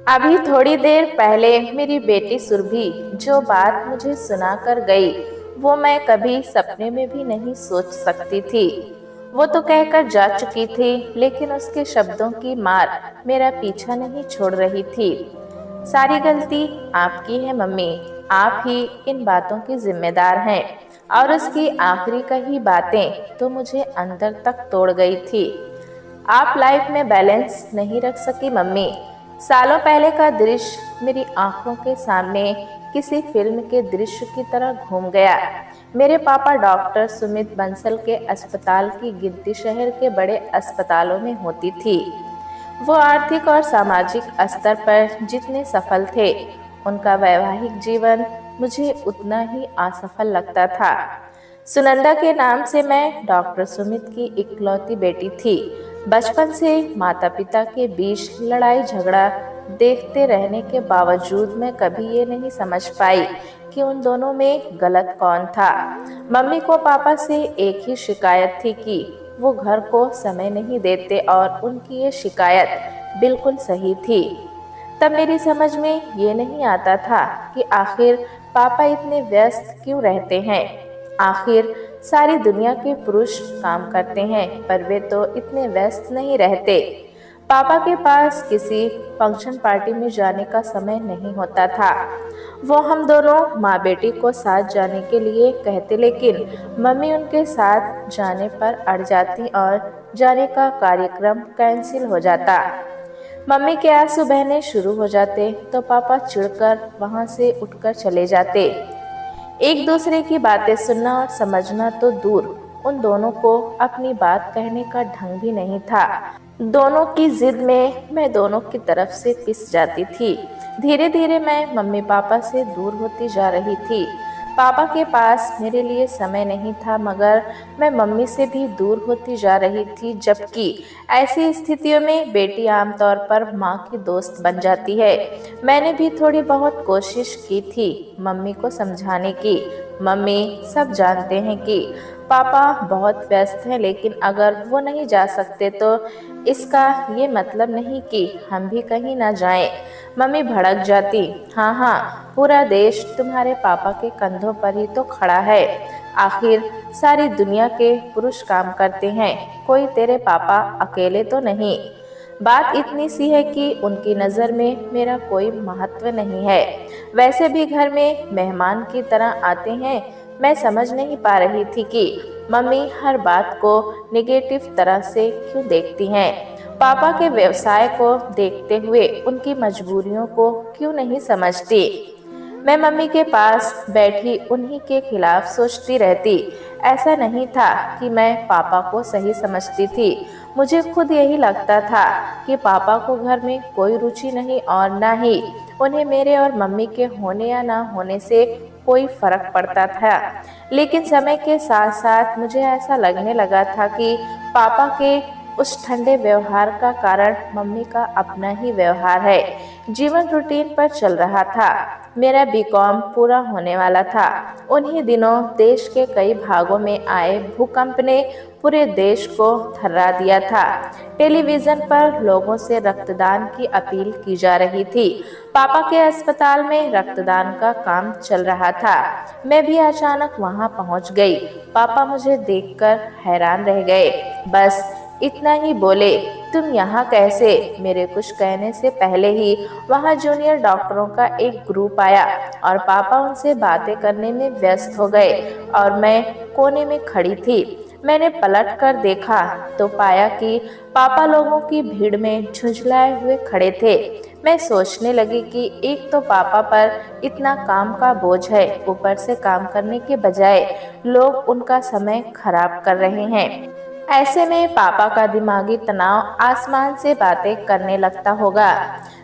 अभी थोड़ी देर पहले मेरी बेटी सुरभि जो बात मुझे सुनाकर गई, वो मैं कभी सपने में भी नहीं सोच सकती थी। वो तो कहकर जा चुकी थी, लेकिन उसके शब्दों की मार मेरा पीछा नहीं छोड़ रही थी। सारी गलती आपकी है मम्मी, आप ही इन बातों की जिम्मेदार हैं। और उसकी आखिरी कही बातें तो मुझे अंदर तक तोड़ गई थी। आप लाइफ में बैलेंस नहीं रख सकी मम्मी। सालों पहले का दृश्य मेरी आंखों के सामने किसी फिल्म के दृश्य की तरह घूम गया। मेरे पापा डॉक्टर सुमित बंसल के अस्पताल की गिनती शहर के बड़े अस्पतालों में होती थी। वो आर्थिक और सामाजिक स्तर पर जितने सफल थे, उनका वैवाहिक जीवन मुझे उतना ही असफल लगता था। सुनंदा के नाम से मैं डॉक्टर सुमित की इकलौती बेटी थी। बचपन से माता पिता के बीच लड़ाई झगड़ा देखते रहने के बावजूद मैं कभी ये नहीं समझ पाई कि उन दोनों में गलत कौन था। मम्मी को पापा से एक ही शिकायत थी कि वो घर को समय नहीं देते, और उनकी ये शिकायत बिल्कुल सही थी। तब मेरी समझ में ये नहीं आता था कि आखिर पापा इतने व्यस्त क्यों रहते हैं। आखिर सारी दुनिया के पुरुष काम करते हैं, पर वे तो इतने व्यस्त नहीं रहते। पापा के पास किसी फंक्शन पार्टी में जाने का समय नहीं होता था। वो हम दोनों माँ बेटी को साथ जाने के लिए कहते, लेकिन मम्मी उनके साथ जाने पर अड़ जाती और जाने का कार्यक्रम कैंसिल हो जाता। मम्मी के आंसू बहने शुरू हो जाते तो पापा चिढ़कर वहां से उठकर चले जाते। एक दूसरे की बातें सुनना और समझना तो दूर, उन दोनों को अपनी बात कहने का ढंग भी नहीं था। दोनों की जिद में मैं दोनों की तरफ से पिस जाती थी। धीरे धीरे मैं मम्मी पापा से दूर होती जा रही थी। पापा के पास मेरे लिए समय नहीं था, मगर मैं मम्मी से भी दूर होती जा रही थी। जबकि ऐसी स्थितियों में बेटी आमतौर पर माँ की दोस्त बन जाती है। मैंने भी थोड़ी बहुत कोशिश की थी मम्मी को समझाने की। मम्मी, सब जानते हैं कि पापा बहुत व्यस्त हैं, लेकिन अगर वो नहीं जा सकते तो इसका ये मतलब नहीं कि हम भी कहीं ना जाएं। मम्मी भड़क जाती। हाँ हाँ, पूरा देश तुम्हारे पापा के कंधों पर ही तो खड़ा है। आखिर सारी दुनिया के पुरुष काम करते हैं, कोई तेरे पापा अकेले तो नहीं। बात इतनी सी है कि उनकी नज़र में मेरा कोई महत्व नहीं है। वैसे भी घर में मेहमान की तरह आते हैं। मैं समझ नहीं पा रही थी कि मम्मी हर बात को नेगेटिव तरह से क्यों देखती हैं। पापा के व्यवसाय को देखते हुए उनकी मजबूरियों को क्यों नहीं समझती। मैं मम्मी के पास बैठी उन्हीं के खिलाफ सोचती रहती। ऐसा नहीं था कि मैं पापा को सही समझती थी। मुझे खुद यही लगता था कि पापा को घर में कोई रुचि नहीं, और ना ही उन्हें मेरे और मम्मी के होने या ना होने से कोई फर्क पड़ता था। लेकिन समय के साथ साथ मुझे ऐसा लगने लगा था कि पापा के उस ठंडे व्यवहार का कारण मम्मी का अपना ही व्यवहार है। जीवन रूटीन पर चल रहा था। मेरा बीकॉम पूरा होने वाला था। उन्हीं दिनों देश के कई भागों में आए भूकंप ने पूरे देश को थर्रा दिया था। टेलीविजन पर लोगों से रक्तदान की अपील की जा रही थी। पापा के अस्पताल में रक्तदान का काम चल रहा था। मैं भी अचानक वहां पहुंच गई। पापा मुझे देखकर हैरान रह गए। बस इतना ही बोले, तुम यहाँ कैसे? मेरे कुछ कहने से पहले ही वहाँ जूनियर डॉक्टरों का एक ग्रुप आया और पापा उनसे बातें करने में व्यस्त हो गए, और मैं कोने में खड़ी थी। मैंने पलट कर देखा तो पाया कि पापा लोगों की भीड़ में झुंझलाए हुए खड़े थे। मैं सोचने लगी कि एक तो पापा पर इतना काम का बोझ है, ऊपर से काम करने के बजाय लोग उनका समय खराब कर रहे हैं। ऐसे में पापा का दिमागी तनाव आसमान से बातें करने लगता होगा।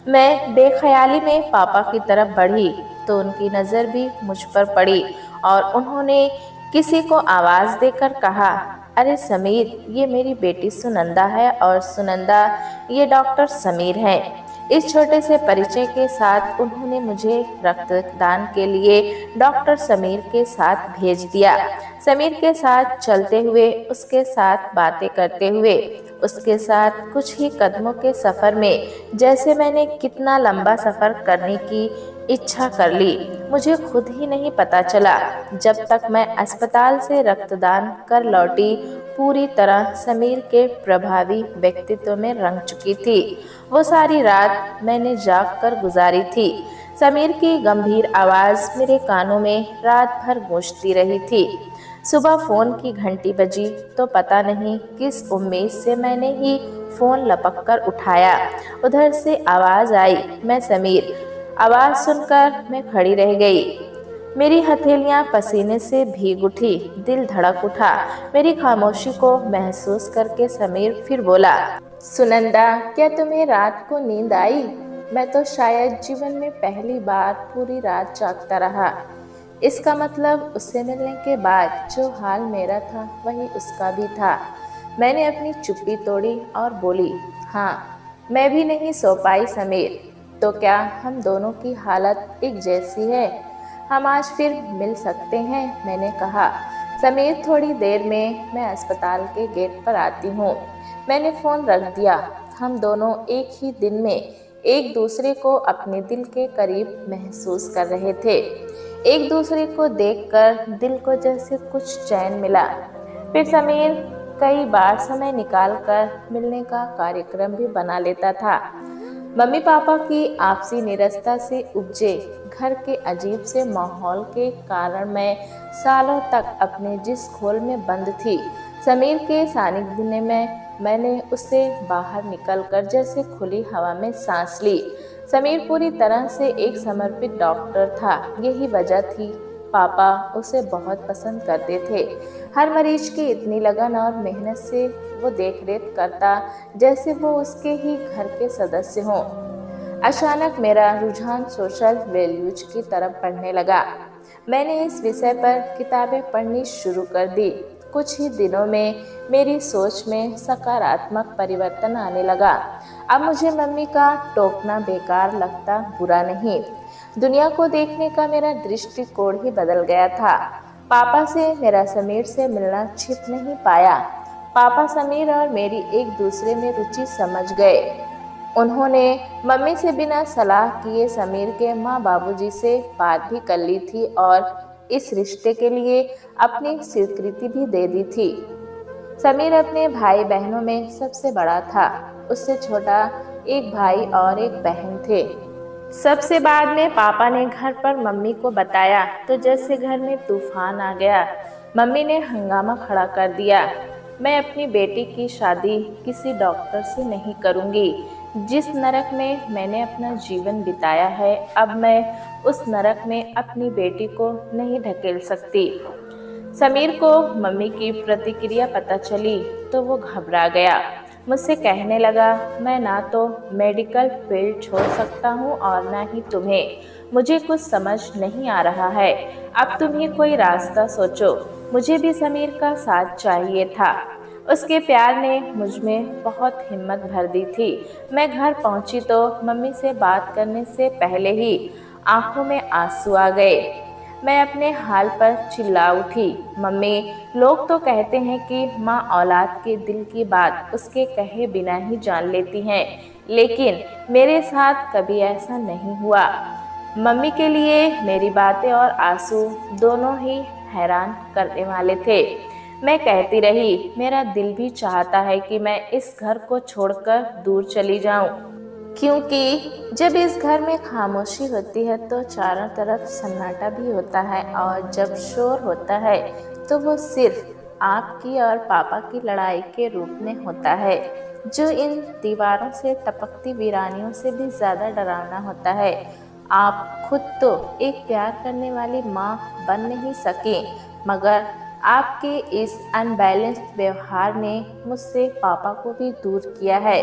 मैं बेख्याली में पापा की तरफ बढ़ी तो उनकी नज़र भी मुझ पर पड़ी, और उन्होंने किसी को आवाज़ देकर कहा, अरे समीर, ये मेरी बेटी सुनंदा है, और सुनंदा, ये डॉक्टर समीर हैं। इस छोटे से परिचय के साथ उन्होंने मुझे रक्तदान के लिए डॉक्टर समीर के साथ भेज दिया। समीर के साथ चलते हुए, उसके साथ बातें करते हुए, उसके साथ कुछ ही कदमों के सफ़र में जैसे मैंने कितना लंबा सफ़र करने की इच्छा कर ली, मुझे खुद ही नहीं पता चला। जब तक मैं अस्पताल से रक्तदान कर लौटी, पूरी तरह समीर के प्रभावी व्यक्तित्व में रंग चुकी थी। वो सारी रात मैंने जाग कर गुजारी थी। समीर की गंभीर आवाज़ मेरे कानों में रात भर गूंजती रही थी। सुबह फ़ोन की घंटी बजी तो पता नहीं किस उम्मीद से मैंने ही फ़ोन लपक कर उठाया। उधर से आवाज़ आई, मैं समीर। आवाज़ सुनकर मैं खड़ी रह गई। मेरी हथेलियां पसीने से भीग उठी, दिल धड़क उठा। मेरी खामोशी को महसूस करके समीर फिर बोला, सुनंदा, क्या तुम्हें रात को नींद आई? मैं तो शायद जीवन में पहली बार पूरी रात जागता रहा। इसका मतलब उससे मिलने के बाद जो हाल मेरा था वही उसका भी था। मैंने अपनी चुप्पी तोड़ी और बोली, हाँ, मैं भी नहीं सो पाई समीर। तो क्या हम दोनों की हालत एक जैसी है? हम आज फिर मिल सकते हैं, मैंने कहा। समीर, थोड़ी देर में मैं अस्पताल के गेट पर आती हूँ। मैंने फ़ोन रख दिया। हम दोनों एक ही दिन में एक दूसरे को अपने दिल के करीब महसूस कर रहे थे। एक दूसरे को देखकर दिल को जैसे कुछ चैन मिला। फिर समीर कई बार समय निकालकर मिलने का कार्यक्रम भी बना लेता था। मम्मी पापा की आपसी निरस्ता से उपजे घर के अजीब से माहौल के कारण मैं सालों तक अपने जिस खोल में बंद थी, समीर के सानिध्य में मैंने उससे बाहर निकलकर जैसे खुली हवा में सांस ली। समीर पूरी तरह से एक समर्पित डॉक्टर था। यही वजह थी पापा उसे बहुत पसंद करते थे। हर मरीज की इतनी लगन और मेहनत से वो देखरेख करता जैसे वो उसके ही घर के सदस्य हों। अचानक मेरा रुझान सोशल वैल्यूज की तरफ बढ़ने लगा। मैंने इस विषय पर किताबें पढ़नी शुरू कर दी। कुछ ही दिनों में मेरी सोच में सकारात्मक परिवर्तन आने लगा। अब मुझे मम्मी का टोकना बेकार लगता, बुरा नहीं। दुनिया को देखने का मेरा दृष्टिकोण ही बदल गया था। पापा से मेरा समीर से मिलना छिप नहीं पाया। पापा समीर और मेरी एक दूसरे में रुचि समझ गए। उन्होंने मम्मी से बिना सलाह किए समीर के माँ बाबूजी से बात भी कर ली थी और इस रिश्ते के लिए अपनी स्वीकृति भी दे दी थी। समीर अपने भाई बहनों में सबसे बड़ा था। उससे छोटा एक भाई और एक बहन थे। सबसे बाद में पापा ने घर पर मम्मी को बताया तो जैसे घर में तूफान आ गया। मम्मी ने हंगामा खड़ा कर दिया। मैं अपनी बेटी की शादी किसी डॉक्टर से नहीं करूंगी। जिस नरक में मैंने अपना जीवन बिताया है, अब मैं उस नरक में अपनी बेटी को नहीं ढकेल सकती। समीर को मम्मी की प्रतिक्रिया पता चली तो वो घबरा गया। मुझसे कहने लगा, मैं ना तो मेडिकल फील्ड छोड़ सकता हूँ और ना ही तुम्हें। मुझे कुछ समझ नहीं आ रहा है। अब तुम ही कोई रास्ता सोचो। मुझे भी समीर का साथ चाहिए था। उसके प्यार ने मुझ में बहुत हिम्मत भर दी थी। मैं घर पहुंची तो मम्मी से बात करने से पहले ही आंखों में आंसू आ गए। मैं अपने हाल पर चिल्ला उठी, मम्मी, लोग तो कहते हैं कि माँ औलाद के दिल की बात उसके कहे बिना ही जान लेती हैं, लेकिन मेरे साथ कभी ऐसा नहीं हुआ। मम्मी के लिए मेरी बातें और आंसू दोनों ही हैरान करने वाले थे। मैं कहती रही, मेरा दिल भी चाहता है कि मैं इस घर को छोड़कर दूर चली जाऊं, क्योंकि जब इस घर में खामोशी होती है तो चारों तरफ सन्नाटा भी होता है, और जब शोर होता है तो वो सिर्फ आपकी और पापा की लड़ाई के रूप में होता है, जो इन दीवारों से टपकती वीरानियों से भी ज़्यादा डरावना होता है। आप खुद तो एक प्यार करने वाली माँ बन नहीं सकी, मगर आपके इस अनबैलेंस्ड व्यवहार ने मुझसे पापा को भी दूर किया है।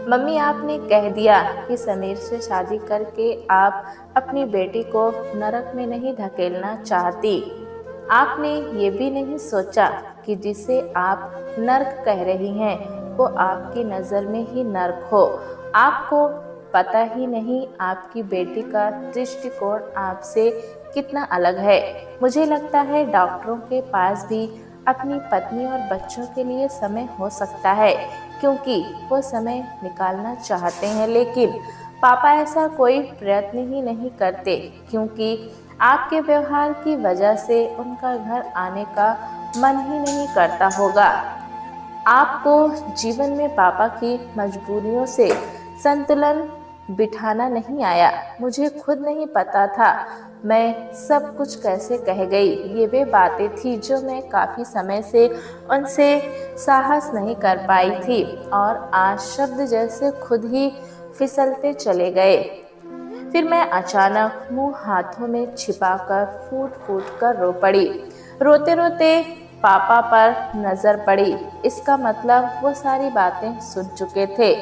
मम्मी, आपने कह दिया कि समीर से शादी करके आप अपनी बेटी को नरक में नहीं धकेलना चाहती। आपने ये भी नहीं सोचा कि जिसे आप नर्क कह रही हैं वो आपकी नज़र में ही नर्क हो। आपको पता ही नहीं आपकी बेटी का दृष्टिकोण आपसे कितना अलग है। मुझे लगता है डॉक्टरों के पास भी अपनी पत्नी और बच्चों के लिए समय हो सकता है, क्योंकि वो समय निकालना चाहते हैं, लेकिन पापा ऐसा कोई प्रयत्न ही नहीं करते, क्योंकि आपके व्यवहार की वजह से उनका घर आने का मन ही नहीं करता होगा। आपको जीवन में पापा की मजबूरियों से संतुलन बिठाना नहीं आया। मुझे खुद नहीं पता था मैं सब कुछ कैसे कह गई। ये वे बातें थी जो मैं काफ़ी समय से उनसे साहस नहीं कर पाई थी, और आज शब्द जैसे खुद ही फिसलते चले गए। फिर मैं अचानक मुंह हाथों में छिपाकर फूट फूट कर रो पड़ी। रोते रोते पापा पर नजर पड़ी। इसका मतलब वो सारी बातें सुन चुके थे।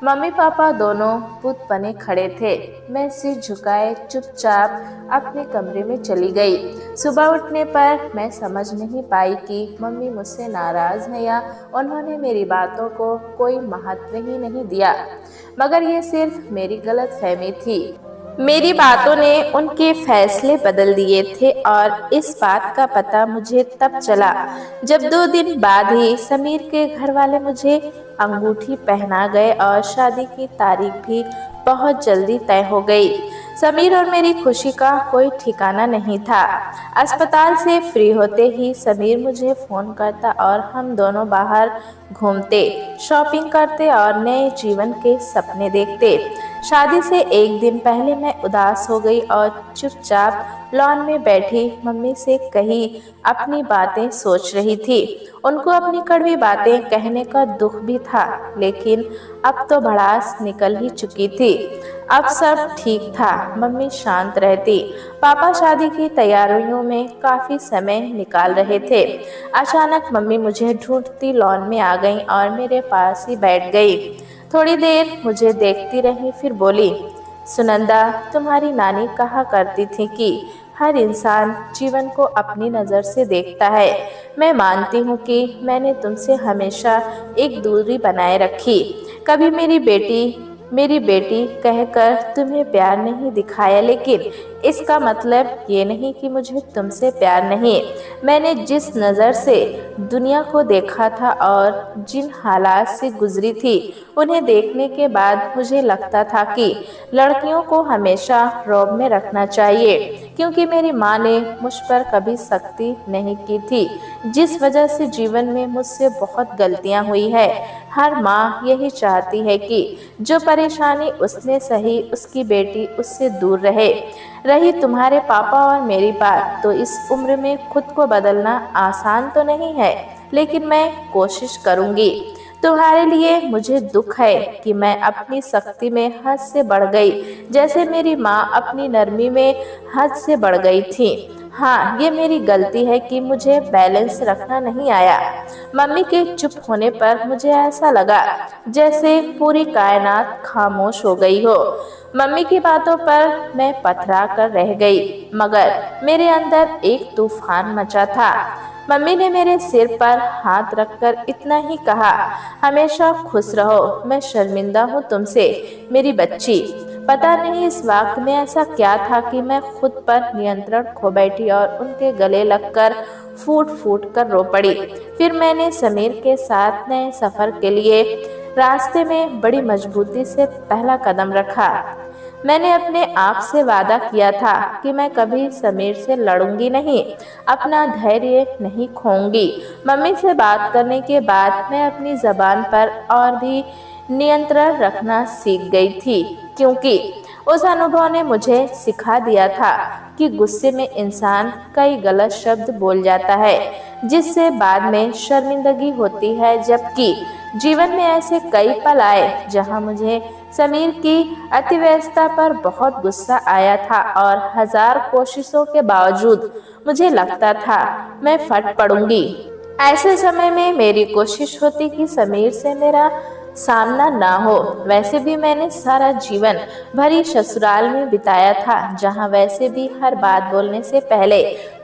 मम्मी पापा दोनों बुत बने खड़े थे। मैं सिर झुकाए चुपचाप अपने कमरे में चली गई। सुबह उठने पर मैं समझ नहीं पाई कि मम्मी मुझसे नाराज है या उन्होंने मेरी बातों को कोई महत्व ही नहीं दिया, मगर ये सिर्फ मेरी गलतफहमी थी। मेरी बातों ने उनके फैसले बदल दिए थे, और इस बात का पता मुझे तब चला जब 2 दिन बाद ही समीर के घर वाले मुझे अंगूठी पहना गए और शादी की तारीख भी बहुत जल्दी तय हो गई। समीर और मेरी खुशी का कोई ठिकाना नहीं था। अस्पताल से फ्री होते ही समीर मुझे फ़ोन करता और हम दोनों बाहर घूमते, शॉपिंग करते और नए जीवन के सपने देखते। शादी से 1 दिन पहले मैं उदास हो गई और चुपचाप लॉन में बैठी मम्मी से कही अपनी बातें सोच रही थी। उनको अपनी कड़वी बातें कहने का दुख भी था, लेकिन अब तो भड़ास निकल ही चुकी थी। अब सब ठीक था। मम्मी शांत रहती। पापा शादी की तैयारियों में काफ़ी समय निकाल रहे थे। अचानक मम्मी मुझे ढूंढती लॉन में आ गई और मेरे पास ही बैठ गई। थोड़ी देर मुझे देखती रही, फिर बोली, सुनंदा, तुम्हारी नानी कहा करती थी कि हर इंसान जीवन को अपनी नज़र से देखता है। मैं मानती हूँ कि मैंने तुमसे हमेशा एक दूरी बनाए रखी। कभी मेरी बेटी कहकर तुम्हें प्यार नहीं दिखाया, लेकिन इसका मतलब ये नहीं कि मुझे तुमसे प्यार नहीं। मैंने जिस नज़र से दुनिया को देखा था और जिन हालात से गुजरी थी, उन्हें देखने के बाद मुझे लगता था कि लड़कियों को हमेशा रौब में रखना चाहिए, क्योंकि मेरी माँ ने मुझ पर कभी सख्ती नहीं की थी, जिस वजह से जीवन में मुझसे बहुत गलतियाँ हुई है। हर माँ यही चाहती है कि जो परेशानी उसने सही, उसकी बेटी उससे दूर रहे। रही तुम्हारे पापा और मेरी बात, तो इस उम्र में खुद को बदलना आसान तो नहीं है, लेकिन मैं कोशिश करूँगी। तुम्हारे लिए मुझे दुख है कि मैं अपनी सख्ती में हद से बढ़ गई, जैसे मेरी माँ अपनी नरमी में हद से बढ़ गई थी। हाँ, ये मेरी गलती है कि मुझे बैलेंस रखना नहीं आया। मम्मी के चुप होने पर मुझे ऐसा लगा जैसे पूरी कायनात खामोश हो गई हो। मम्मी की बातों पर मैं पथरा कर रह गई, मगर मेरे अंदर एक तूफान मचा था। मम्मी ने मेरे सिर पर हाथ रखकर इतना ही कहा, हमेशा खुश रहो, मैं शर्मिंदा हूँ तुमसे मेरी बच्ची। पता नहीं इस वाक़ में ऐसा क्या था कि मैं खुद पर नियंत्रण खो बैठी और उनके गले लगकर फूट फूट कर रो पड़ी। फिर मैंने समीर के साथ नए सफ़र के लिए रास्ते में बड़ी मजबूती से पहला कदम रखा। मैंने अपने आप से वादा किया था कि मैं कभी समीर से लड़ूंगी नहीं, अपना धैर्य नहीं खोऊंगी। मम्मी से बात करने के बाद मैं अपनी ज़बान पर और भी नियंत्रण रखना सीख गई थी, क्योंकि उस अनुभव ने मुझे सिखा दिया था कि गुस्से में इंसान कई गलत शब्द बोल जाता है, जिससे बाद में शर्मिंदगी होती है। जबकि जीवन में ऐसे कई पल आए जहां मुझे समीर की अतिव्यस्तता पर बहुत गुस्सा आया था, और 1000 कोशिशों के बावजूद मुझे लगता था मैं फट पड़ूंगी। ऐसे समय में मेरी कोशिश होती कि समीर से मेरा सामना ना हो। वैसे भी मैंने सारा जीवन भरी ससुराल में बिताया था, जहां वैसे भी हर बात बोलने से पहले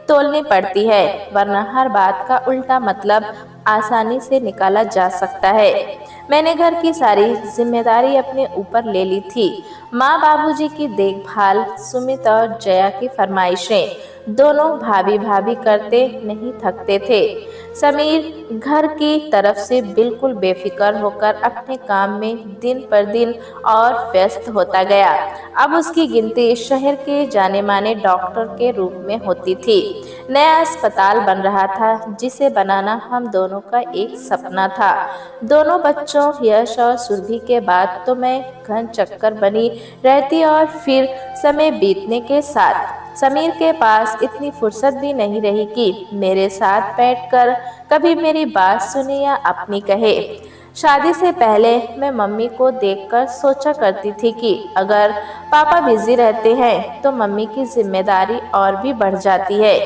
तोलनी पड़ती है, वरना हर बात का उल्टा मतलब आसानी से निकाला जा सकता है। मैंने घर की सारी जिम्मेदारी अपने ऊपर ले ली थी। माँ बाबूजी की देखभाल, सुमित और जया की फरमाइशें, दोनों भाभी भाभी करते नहीं थकते थे। समीर घर की तरफ से बिल्कुल बेफिक्र होकर अपने काम में दिन पर दिन और व्यस्त होता गया। अब उसकी गिनती शहर के जाने माने डॉक्टर के रूप में होती थी। नया अस्पताल बन रहा था जिसे बनाना हम दोनों का एक सपना था। दोनों बच्चों यश और सुरभि के बाद तो मैं घन चक्कर बनी रहती और फिर समय बीतने के साथ समीर के पास इतनी फुर्सत भी नहीं रही कि मेरे साथ बैठकर कभी मेरी बात सुने या अपनी कहे। शादी से पहले मैं मम्मी को देखकर सोचा करती थी कि अगर पापा बिजी रहते हैं तो मम्मी की जिम्मेदारी और भी बढ़ जाती है,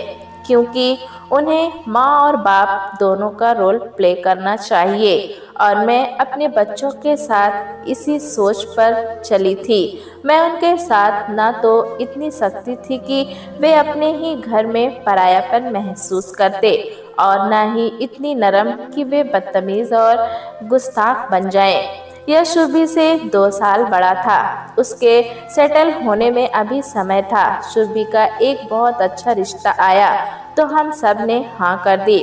क्योंकि उन्हें माँ और बाप दोनों का रोल प्ले करना चाहिए। और मैं अपने बच्चों के साथ इसी सोच पर चली थी। मैं उनके साथ ना तो इतनी सख्ती थी कि वे अपने ही घर में परायापन महसूस करते और ना ही इतनी नरम कि वे बदतमीज और गुस्ताख बन जाएं। यह सुरभि से 2 साल बड़ा था। उसके सेटल होने में अभी समय था। सुरभि का एक बहुत अच्छा रिश्ता आया तो हम सब ने हाँ कर दी।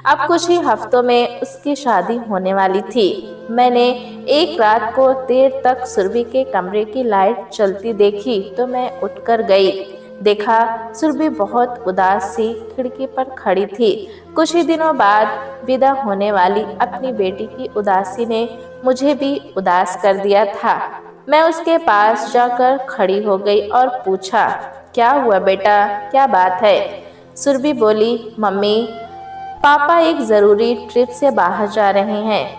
अब कुछ ही हफ्तों में उसकी शादी होने वाली थी। मैंने एक रात को देर तक सुरभि के कमरे की लाइट चलती देखी तो मैं उठकर गई। देखा सुरभि बहुत उदास सी खिड़की पर खड़ी थी। कुछ ही दिनों बाद विदा होने वाली अपनी बेटी की उदासी ने मुझे भी उदास कर दिया था। मैं उसके पास जाकर खड़ी हो गई और पूछा, क्या हुआ बेटा, क्या बात है? सुरभि बोली, मम्मी, पापा एक ज़रूरी ट्रिप से बाहर जा रहे हैं।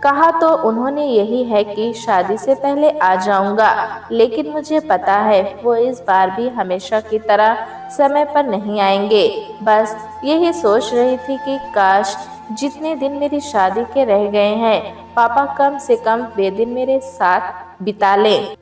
कहा तो उन्होंने यही है कि शादी से पहले आ जाऊंगा, लेकिन मुझे पता है वो इस बार भी हमेशा की तरह समय पर नहीं आएंगे। बस यही सोच रही थी कि काश जितने दिन मेरी शादी के रह गए हैं पापा कम से कम वे दिन मेरे साथ बिता लें।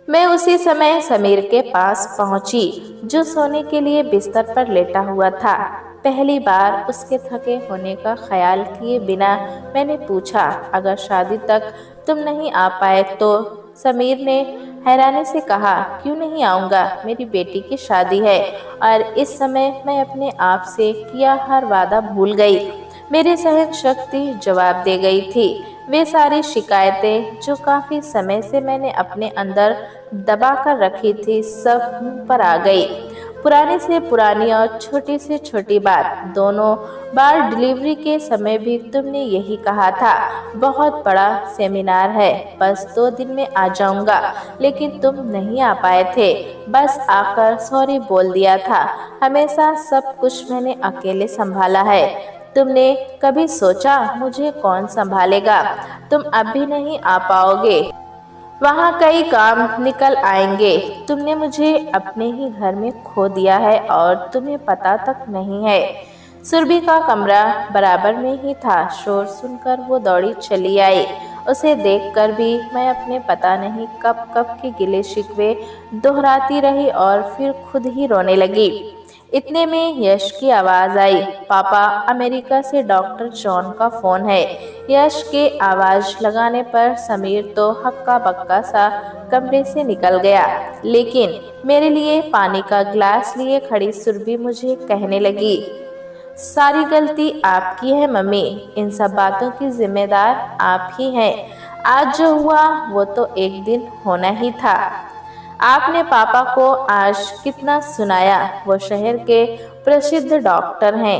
मैं उसी समय समीर के पास पहुंची, जो सोने के लिए बिस्तर पर लेटा हुआ था। पहली बार उसके थके होने का ख्याल किए बिना मैंने पूछा, अगर शादी तक तुम नहीं आ पाए तो? समीर ने हैरानी से कहा, क्यों नहीं आऊँगा, मेरी बेटी की शादी है। और इस समय मैं अपने आप से किया हर वादा भूल गई। मेरी सहन शक्ति जवाब दे गई थी। वे सारी शिकायतें जो काफ़ी समय से मैंने अपने अंदर दबा कर रखी थी सब मुंह पर आ गई। पुरानी से पुरानी और छोटी से छोटी बात। दोनों बार डिलीवरी के समय भी तुमने यही कहा था, बहुत बड़ा सेमिनार है, बस 2 दिन में आ जाऊंगा, लेकिन तुम नहीं आ पाए थे। बस आकर सॉरी बोल दिया था। हमेशा सब कुछ मैंने अकेले संभाला है। तुमने कभी सोचा मुझे कौन संभालेगा? तुम अब भी नहीं आ पाओगे। वहाँ कई काम निकल आएंगे। तुमने मुझे अपने ही घर में खो दिया है और तुम्हें पता तक नहीं है। सुरभि का कमरा बराबर में ही था। शोर सुनकर वो दौड़ी चली आई। उसे देखकर भी मैं अपने पता नहीं कब कब के गिले शिकवे दोहराती रही और फिर खुद ही रोने लगी। इतने में यश की आवाज़ आई, पापा, अमेरिका से डॉक्टर जॉन का फ़ोन है। यश के आवाज़ लगाने पर समीर तो हक्का बक्का सा कमरे से निकल गया, लेकिन मेरे लिए पानी का गिलास लिए खड़ी सुरभि मुझे कहने लगी, सारी गलती आपकी है मम्मी, इन सब बातों की जिम्मेदार आप ही हैं। आज जो हुआ वो तो एक दिन होना ही था। आपने पापा को आज कितना सुनाया, वो शहर के प्रसिद्ध डॉक्टर हैं।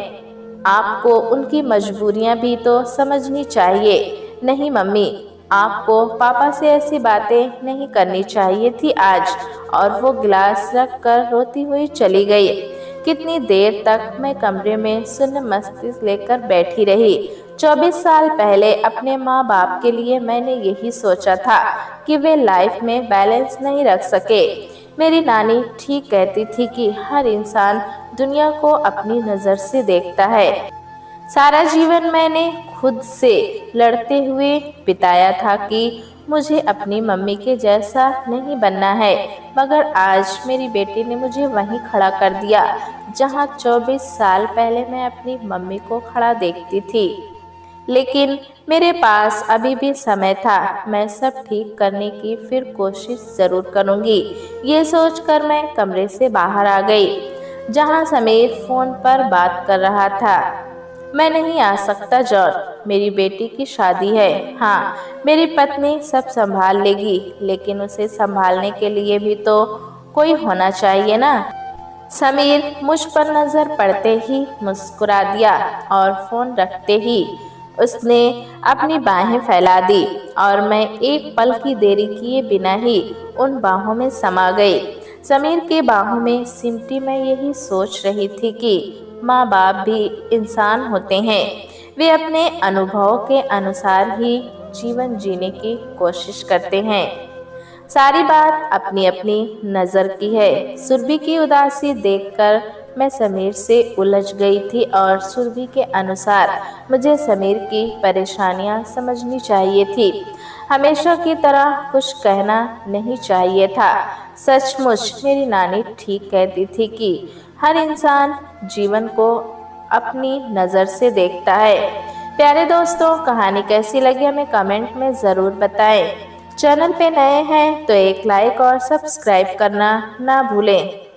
आपको उनकी मजबूरियां भी तो समझनी चाहिए। नहीं मम्मी, आपको पापा से ऐसी बातें नहीं करनी चाहिए थी आज। और वो गिलास रख कर रोती हुई चली गई। कितनी देर तक मैं कमरे में सुन्न मस्तिष्क लेकर बैठी रही। 24 साल पहले अपने माँ बाप के लिए मैंने यही सोचा था कि वे लाइफ में बैलेंस नहीं रख सके। मेरी नानी ठीक कहती थी कि हर इंसान दुनिया को अपनी नज़र से देखता है। सारा जीवन मैंने खुद से लड़ते हुए बिताया था कि मुझे अपनी मम्मी के जैसा नहीं बनना है, मगर आज मेरी बेटी ने मुझे वहीं खड़ा कर दिया जहां 24 साल पहले मैं अपनी मम्मी को खड़ा देखती थी। लेकिन मेरे पास अभी भी समय था। मैं सब ठीक करने की फिर कोशिश ज़रूर करूँगी। ये सोचकर मैं कमरे से बाहर आ गई। जहां समीर फोन पर बात कर रहा था। मैं नहीं आ सकता जॉन, मेरी बेटी की शादी है। हाँ, मेरी पत्नी सब संभाल लेगी, लेकिन उसे संभालने के लिए भी तो कोई होना चाहिए ना। समीर मुझ पर नजर पड़ते ही मुस्कुरा दिया और फोन रखते ही उसने अपनी बाहें फैला दी और मैं एक पल की देरी किए बिना ही उन बाहों में समा गई। समीर के बाहों में सिमटी मैं यही सोच रही थी कि माँ बाप भी इंसान होते हैं, वे अपने अनुभवों के अनुसार ही जीवन जीने की कोशिश करते हैं। सारी बात अपनी अपनी नजर की है। सुरभि की उदासी देखकर मैं समीर से उलझ गई थी और सुरभि के अनुसार मुझे समीर की परेशानियां समझनी चाहिए थी। हमेशा की तरह कुछ कहना नहीं चाहिए था। सचमुच मेरी नानी ठीक कहती थी कि हर इंसान जीवन को अपनी नज़र से देखता है। प्यारे दोस्तों, कहानी कैसी लगी हमें कमेंट में ज़रूर बताएं। चैनल पे नए हैं तो एक लाइक और सब्सक्राइब करना ना भूलें।